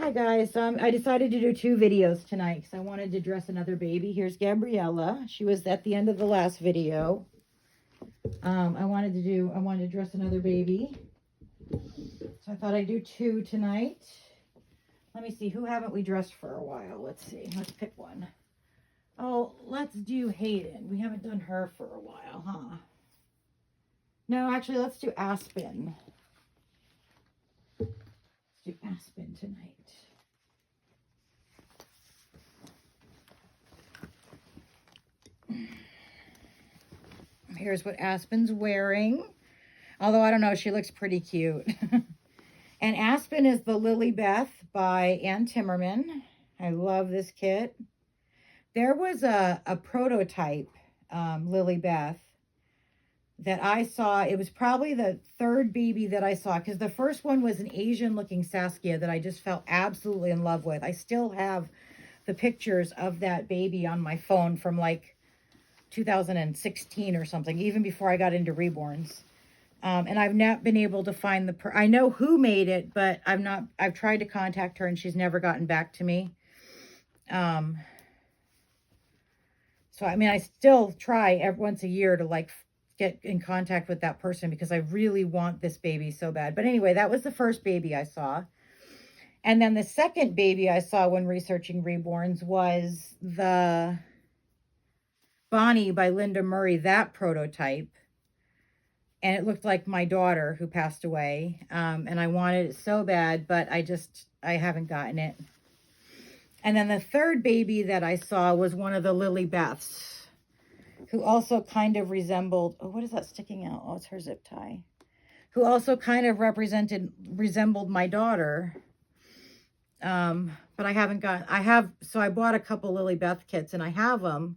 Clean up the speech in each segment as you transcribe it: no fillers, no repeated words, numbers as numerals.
Hi guys, I decided to do 2 videos tonight because I wanted to dress another baby. Here's Gabriella. She was at the end of the last video. I wanted to dress another baby. So I thought I'd do 2 tonight. Let me see, who haven't we dressed for a while? Let's see, let's pick one. Oh, let's do Hayden. We haven't done her for a while, huh? No, actually, let's do Aspen. Let's do Aspen tonight. Here's what Aspen's wearing. Although, I don't know, she looks pretty cute. And Aspen is the Lily Beth by Ann Timmerman. I love this kit. There was a prototype Lily Beth that I saw. It was probably the 3rd baby that I saw, because the first one was an Asian looking Saskia that I just fell absolutely in love with. I still have the pictures of that baby on my phone from like 2016 or something, even before I got into Reborns. And I've not been able to find I know who made it, but I've tried to contact her and she's never gotten back to me. So, I mean, I still try once a year to like get in contact with that person because I really want this baby so bad. But anyway, that was the first baby I saw. And then the second baby I saw when researching Reborns was the Bonnie by Linda Murray, that prototype. And it looked like my daughter who passed away. And I wanted it so bad, but I haven't gotten it. And then the third baby that I saw was one of the Lily Beths, who also kind of resembled, oh, what is that sticking out? Oh, it's her zip tie. Who also kind of resembled my daughter. But I haven't so I bought a couple Lily Beth kits and I have them,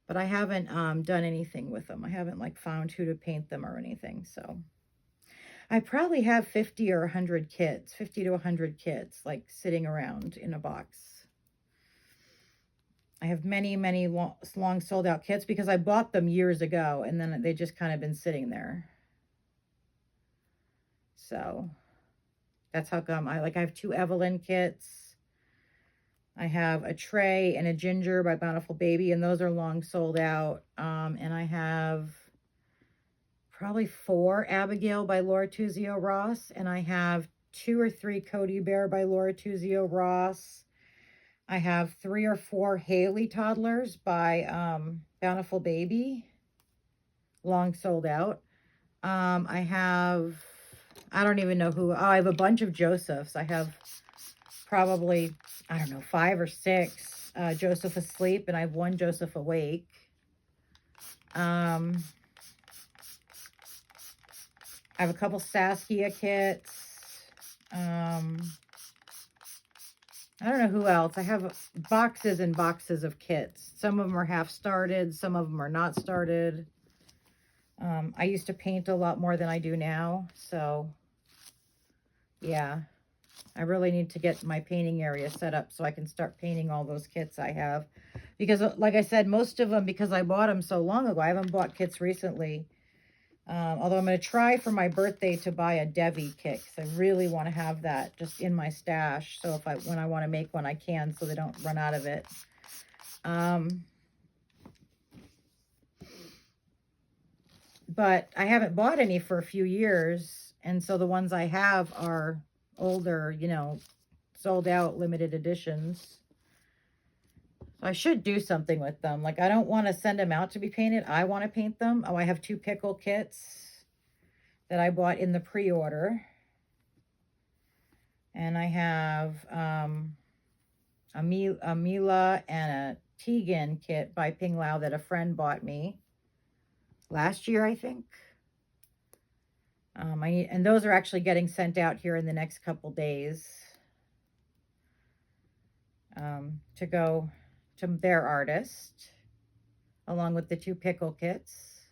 but I haven't done anything with them. I haven't like found who to paint them or anything. So I probably have 50 or 100 kits, 50 to 100 kits, like sitting around in a box. I have many, many long sold out kits because I bought them years ago and then they just kind of been sitting there. So that's how come I have 2 Evelyn kits. I have a Trey and a Ginger by Bountiful Baby, and those are long sold out. And I have probably 4 Abigail by Laura Tuzio Ross, and I have 2 or 3 Cody Bear by Laura Tuzio Ross. I have 3 or 4 Haley toddlers by Bountiful Baby, long sold out. I don't even know who. Oh, I have a bunch of Josephs. I have probably, I don't know, 5 or 6 Joseph asleep, and I have 1 Joseph awake. I have a couple Saskia kits. I don't know who else. I have boxes and boxes of kits. Some of them are half started. Some of them are not started. I used to paint a lot more than I do now. So, yeah. I really need to get my painting area set up so I can start painting all those kits I have. Because, like I said, most of them, because I bought them so long ago, I haven't bought kits recently. Although I'm going to try for my birthday to buy a Debbie kit, because I really want to have that just in my stash. So when I want to make one, I can, so they don't run out of it. But I haven't bought any for a few years. And so the ones I have are older, you know, sold out limited editions. I should do something with them. Like, I don't want to send them out to be painted. I want to paint them. Oh, I have 2 pickle kits that I bought in the pre-order. And I have a Mila and a Tegan kit by Ping Lao that a friend bought me last year, I think. And those are actually getting sent out here in the next couple days to go to their artist, along with the 2 pickle kits.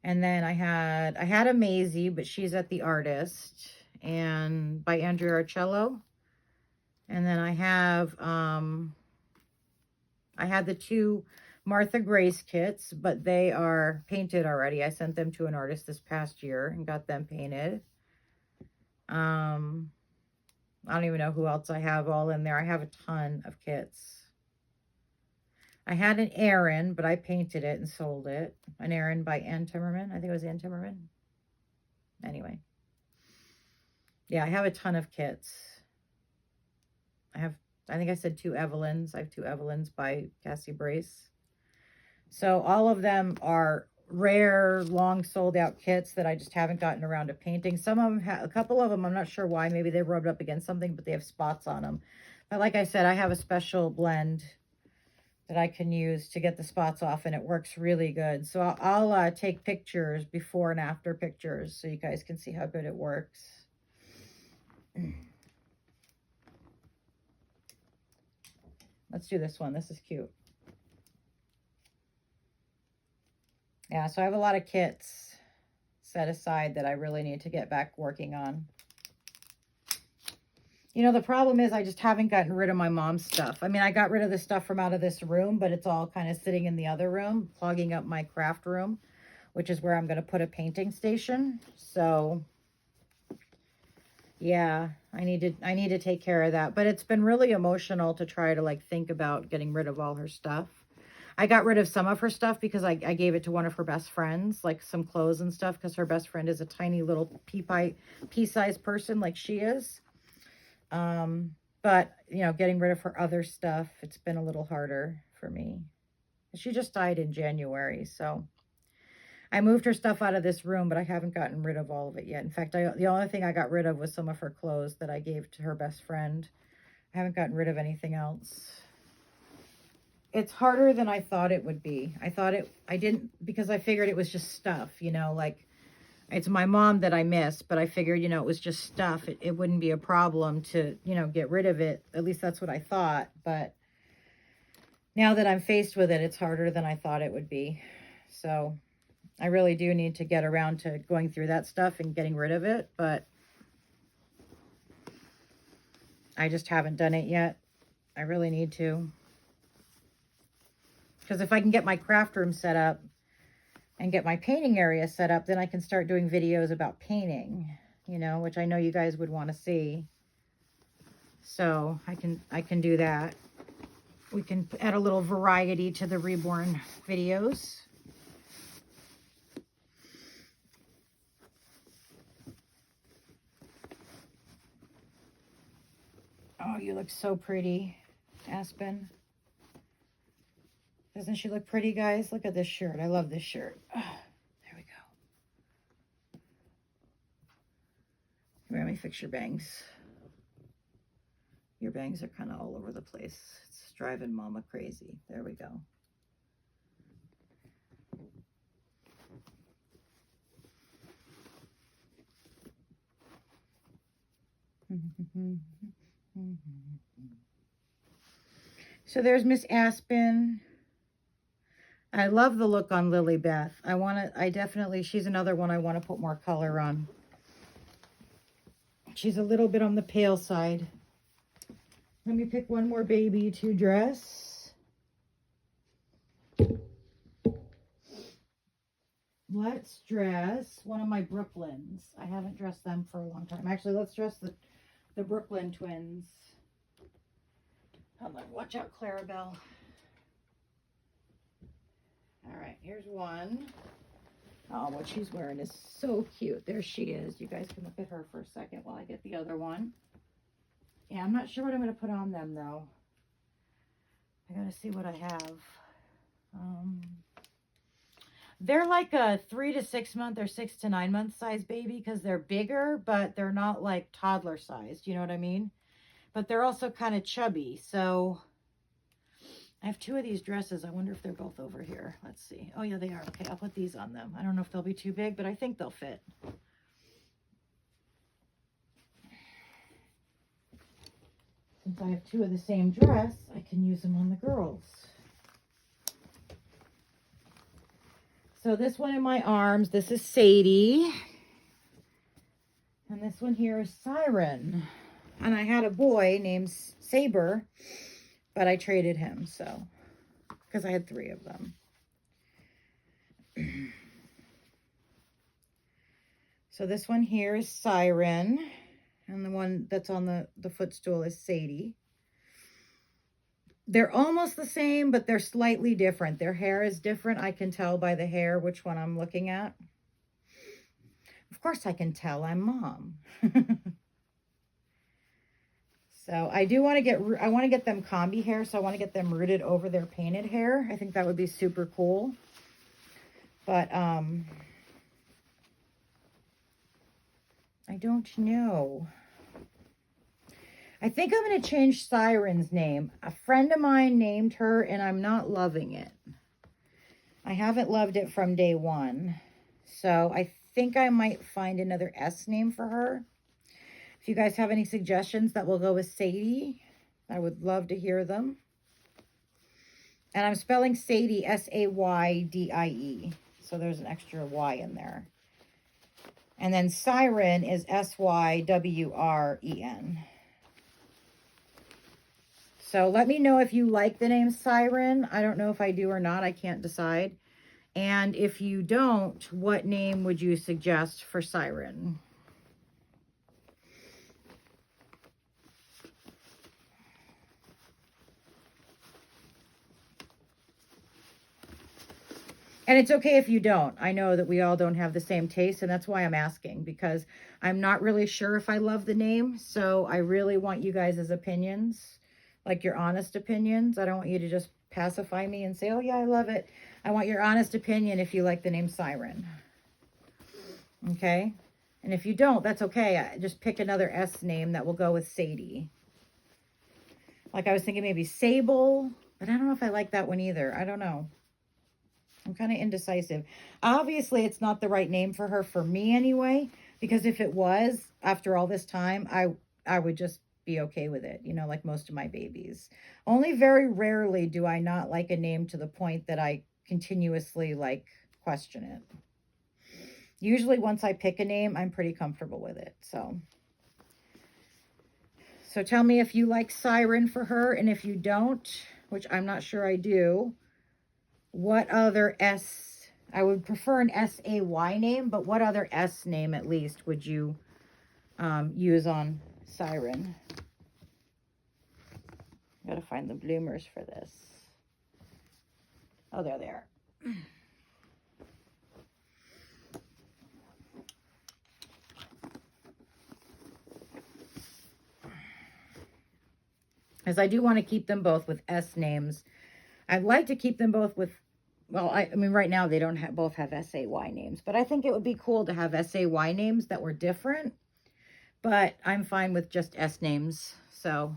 And then I had a Maisie, but she's at the artist, and by Andrea Arcello. And then I had the 2 Martha Grace kits, but they are painted already. I sent them to an artist this past year and got them painted. I don't even know who else I have all in there. I have a ton of kits. I had an Erin, but I painted it and sold it. An Erin by Ann Timmerman. I think it was Ann Timmerman. Anyway. Yeah, I have a ton of kits. I think I said 2 Evelyns. I have 2 Evelyns by Cassie Brace. So all of them are rare, long sold out kits that I just haven't gotten around to painting. Some of them, a couple of them, I'm not sure why. Maybe they rubbed up against something, but they have spots on them. But like I said, I have a special blend that I can use to get the spots off, and it works really good. So I'll take pictures, before and after pictures, so you guys can see how good it works. Let's do this one. This is cute. Yeah, so I have a lot of kits set aside that I really need to get back working on. You know, the problem is I just haven't gotten rid of my mom's stuff. I mean, I got rid of the stuff from out of this room, but it's all kind of sitting in the other room, clogging up my craft room, which is where I'm going to put a painting station. So, yeah, I need to take care of that. But it's been really emotional to try to, like, think about getting rid of all her stuff. I got rid of some of her stuff because I gave it to one of her best friends, like some clothes and stuff, because her best friend is a tiny little pea-sized person like she is. But, you know, getting rid of her other stuff, it's been a little harder for me. She just died in January, so I moved her stuff out of this room, but I haven't gotten rid of all of it yet. In fact, the only thing I got rid of was some of her clothes that I gave to her best friend. I haven't gotten rid of anything else. It's harder than I thought it would be. I didn't, because I figured it was just stuff, you know, like, it's my mom that I miss, but I figured, you know, it was just stuff. It wouldn't be a problem to, you know, get rid of it. At least that's what I thought. But now that I'm faced with it, it's harder than I thought it would be. So I really do need to get around to going through that stuff and getting rid of it. But I just haven't done it yet. I really need to. Because if I can get my craft room set up and get my painting area set up, then I can start doing videos about painting, you know, which I know you guys would want to see. So I can do that. We can add a little variety to the Reborn videos. Oh, you look so pretty, Aspen. Doesn't she look pretty, guys? Look at this shirt. I love this shirt. Oh, there we go. Here, let me fix your bangs. Your bangs are kind of all over the place. It's driving Mama crazy. There we go. So there's Miss Aspen. I love the look on Lily Beth. She's another one I want to put more color on. She's a little bit on the pale side. Let me pick one more baby to dress. Let's dress one of my Brooklyns. I haven't dressed them for a long time. Actually, let's dress the Brooklyn twins. Hold on, watch out, Clarabelle. All right, here's one. Oh, what she's wearing is so cute. There she is. You guys can look at her for a second while I get the other one. Yeah, I'm not sure what I'm going to put on them, though. I got to see what I have. They're like a 3 to 6 month or 6 to 9 month size baby because they're bigger, but they're not like toddler sized. You know what I mean? But they're also kind of chubby, so I have 2 of these dresses. I wonder if they're both over here. Let's see. Oh, yeah, they are. Okay, I'll put these on them. I don't know if they'll be too big, but I think they'll fit. Since I have 2 of the same dress, I can use them on the girls. So this one in my arms, this is Sadie. And this one here is Siren. And I had a boy named Saber, but I traded him, so, because I had 3 of them. So this one here is Siren. And the one that's on the footstool is Sadie. They're almost the same, but they're slightly different. Their hair is different. I can tell by the hair which one I'm looking at. Of course I can tell. I'm mom. So I do want to get them combi hair. So I want to get them rooted over their painted hair. I think that would be super cool. But I don't know. I think I'm going to change Siren's name. A friend of mine named her and I'm not loving it. I haven't loved it from day one. So I think I might find another S name for her. If you guys have any suggestions that will go with Sadie, I would love to hear them. And I'm spelling Sadie S-A-Y-D-I-E. So there's an extra Y in there. And then Siren is S-Y-W-R-E-N. So let me know if you like the name Siren. I don't know if I do or not. I can't decide. And if you don't, what name would you suggest for Siren? And it's okay if you don't. I know that we all don't have the same taste, and that's why I'm asking, because I'm not really sure if I love the name. So I really want you guys' opinions, like your honest opinions. I don't want you to just pacify me and say, oh yeah, I love it. I want your honest opinion if you like the name Siren. Okay? And if you don't, that's okay. Just pick another S name that will go with Sadie. Like I was thinking maybe Sable, but I don't know if I like that one either. I don't know. I'm kind of indecisive. Obviously, it's not the right name for her, for me anyway, because if it was, after all this time, I would just be okay with it, you know, like most of my babies. Only very rarely do I not like a name to the point that I continuously, like, question it. Usually, once I pick a name, I'm pretty comfortable with it, so tell me if you like Siren for her, and if you don't, which I'm not sure I do, what other S, I would prefer an S-A-Y name, but what other S name at least would you use on Siren? Gotta find the bloomers for this. Oh, there they are. As I do want to keep them both with S names. I'd like to keep them both with, well, I mean, right now they don't both have S-A-Y names, but I think it would be cool to have S-A-Y names that were different, but I'm fine with just S names. So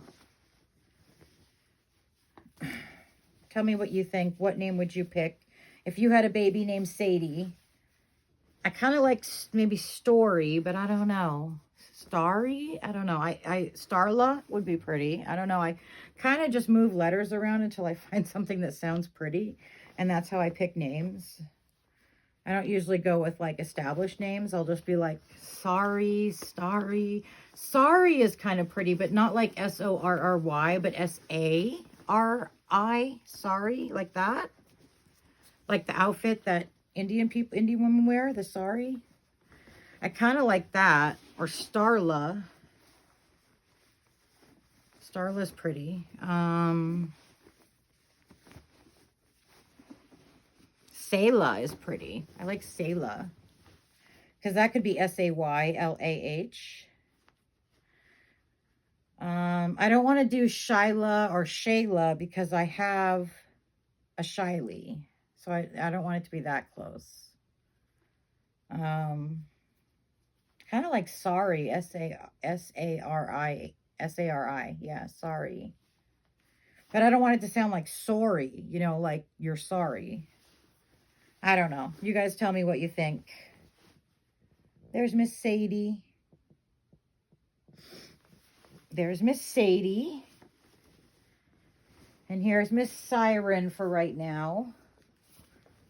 tell me what you think. What name would you pick? If you had a baby named Sadie, I kind of like maybe Story, but I don't know. Starry? I don't know. Starla would be pretty. I don't know. I kind of just move letters around until I find something that sounds pretty. And that's how I pick names. I don't usually go with like established names. I'll just be like, Sorry, Starry. Sorry is kind of pretty, but not like S-O-R-R-Y, but S-A-R-I. Sorry, like that. Like the outfit that Indian women wear, the sari. I kind of like that. Or Starla. Starla's pretty. Sayla is pretty. I like Sayla. Because that could be S-A-Y-L-A-H. I don't want to do Shyla or Shayla because I have a Shiley. So I don't want it to be that close. Kind of like sorry, S-A-R-I. Yeah, sorry. But I don't want it to sound like sorry, you know, like you're sorry. I don't know. You guys tell me what you think. There's Miss Sadie. There's Miss Sadie. And here's Miss Siren for right now.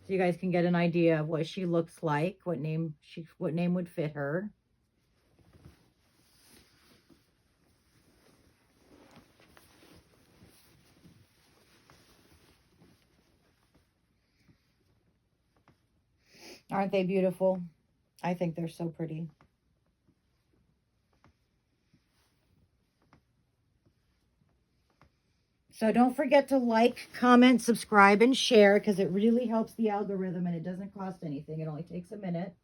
So you guys can get an idea of what she looks like, what name would fit her. Aren't they beautiful? I think they're so pretty. So don't forget to like, comment, subscribe, and share because it really helps the algorithm and it doesn't cost anything. It only takes a minute.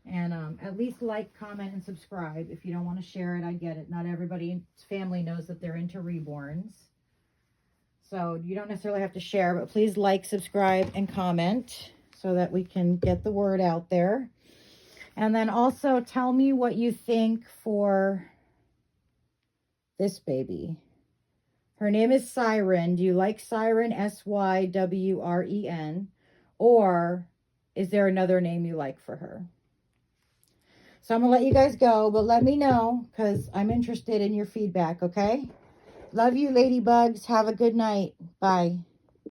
And at least like, comment, and subscribe. If you don't want to share it, I get it. Not everybody's family knows that they're into reborns. So you don't necessarily have to share, but please like, subscribe, and comment so that we can get the word out there. And then also tell me what you think for this baby. Her name is Siren. Do you like Siren, Sywren? Or is there another name you like for her? So I'm going to let you guys go, but let me know because I'm interested in your feedback, okay? Love you, ladybugs. Have a good night. Bye.